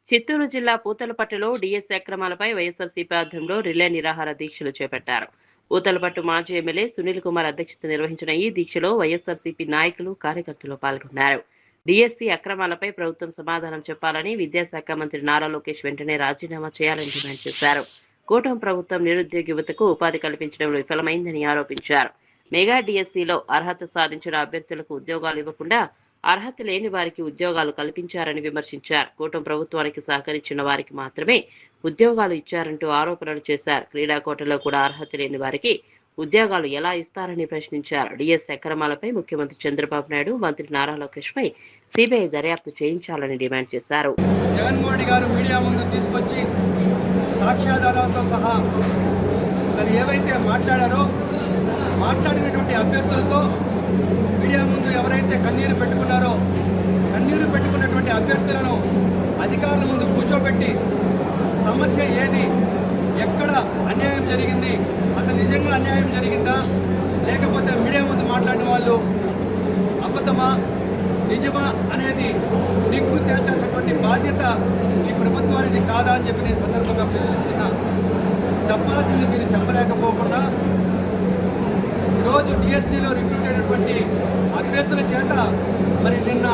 చిత్తూరు జిల్లా పూతలపట్టులో డీఎస్సీ అక్రమాలపై వైఎస్ఆర్సీపీ ఆధ్వర్యంలో రిలే నిరాహార దీక్షలు చేపట్టారు. పూతలపట్టు మాజీ ఎమ్మెల్యే సునీల్ కుమార్ అధ్యక్షత నిర్వహించిన ఈ దీక్షలో వైఎస్ఆర్సీపీ నాయకులు, కార్యకర్తలు పాల్గొన్నారు. డీఎస్సీ అక్రమాలపై ప్రభుత్వం సమాధానం చెప్పాలని, విద్యాశాఖ మంత్రి నారా లోకేష్ వెంటనే రాజీనామా చేయాలని డిమాండ్ చేశారు. కూటమి ప్రభుత్వం నిరుద్యోగ యువతకు ఉపాధి కల్పించడంలో విఫలమైందని ఆరోపించారు. మెగా డీఎస్సీలో అర్హత సాధించిన అభ్యర్థులకు ఉద్యోగాలు ఇవ్వకుండా అర్హత లేని వారికి ఉద్యోగాలు కల్పించారని విమర్శించారు. కూటమి ప్రభుత్వానికి సహకరించిన వారికి మాత్రమే ఉద్యోగాలు ఇచ్చారంటూ ఆరోపణలు చేశారు. క్రీడా కోటలో కూడా అర్హత లేని వారికి ఉద్యోగాలు ఎలా ఇస్తారని ప్రశ్నించారు. డీఎస్సీ అక్రమాలపై ముఖ్యమంత్రి చంద్రబాబు నాయుడు, మంత్రి నారా లోకేష్ పై సిబిఐ దర్యాప్తు చేయించాలని డిమాండ్ చేశారు. జగన్మోహన్ గారు మీడియా ముందు తీసుకొచ్చి సాక్ష్యాధారాలతో సహా మరి ఏవైతే మాట్లాడినటువంటి అభ్యర్థులతో మీడియా ముందు ఎవరైతే కన్నీరు పెట్టుకున్నటువంటి అభ్యర్థులను అధికారుల ముందు కూర్చోబెట్టి సమస్య ఏది, ఎక్కడ అన్యాయం జరిగింది, అసలు నిజంగా అన్యాయం జరిగిందా, లేకపోతే మీడియా ముందు మాట్లాడిన వాళ్ళు అబద్ధమా నిజమా అనేది నిగ్గు తేల్చాల్సినటువంటి బాధ్యత ఈ ప్రభుత్వానికి కాదా అని చెప్పి నేను సందర్భంగా ప్రశ్నిస్తున్నా. చెప్పాల్సింది మీరు చెప్పలేకపోకుండా ఈరోజు డిఎస్సీలో రిక్రూట్ అయినటువంటి అభ్యర్థుల చేత మరి నిన్న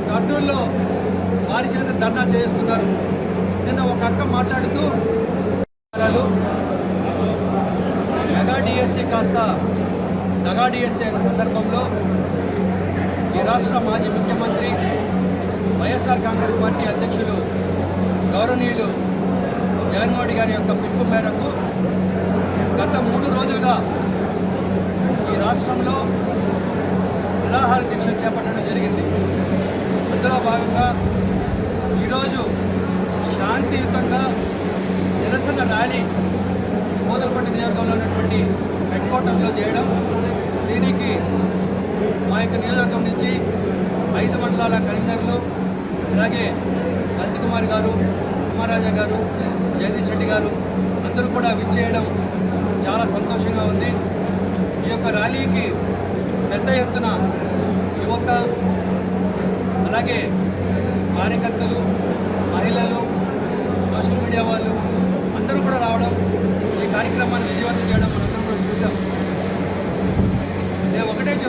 కర్నూలులో వారి చేత ధర్నా చేస్తున్నారు. నిన్న ఒక అక్క మాట్లాడుతూ మెగా డిఎస్సీ కాస్త దగా డిఎస్సీ అయిన సందర్భంలో ఈ రాష్ట్ర మాజీ ముఖ్యమంత్రి, వైఎస్ఆర్ కాంగ్రెస్ పార్టీ అధ్యక్షులు గౌరవనీయులు జగన్మోహన్ గారి యొక్క పిలుపు మేరకు గత 3 రోజులుగా ఈ రాష్ట్రంలో నిరాహార దీక్షలు చేపట్టడం జరిగింది. అందులో భాగంగా ఈరోజు శాంతియుతంగా నిరసన ర్యాలీ పూతలపట్టు నియోజకవర్గంలో ఉన్నటువంటి హెడ్ క్వార్టర్లో చేయడం, దీనికి మా యొక్క నియోజకవర్గం నుంచి 5 మండలాల కన్వీనర్లు, అలాగే నందకుమార్ గారు, కుమారాజా గారు, జగదీష్ రెడ్డి గారు అందరూ కూడా విచ్చేయడం చాలా సంతోషంగా ఉంది. ఈ యొక్క ర్యాలీకి పెద్ద ఎత్తున యువత, అలాగే కార్యకర్తలు, మహిళలు, సోషల్ మీడియా వాళ్ళు అందరూ కూడా రావడం, ఈ కార్యక్రమాన్ని విజయవంతం చేయడం మనందరం కూడా చూసాం. నేను ఒకటే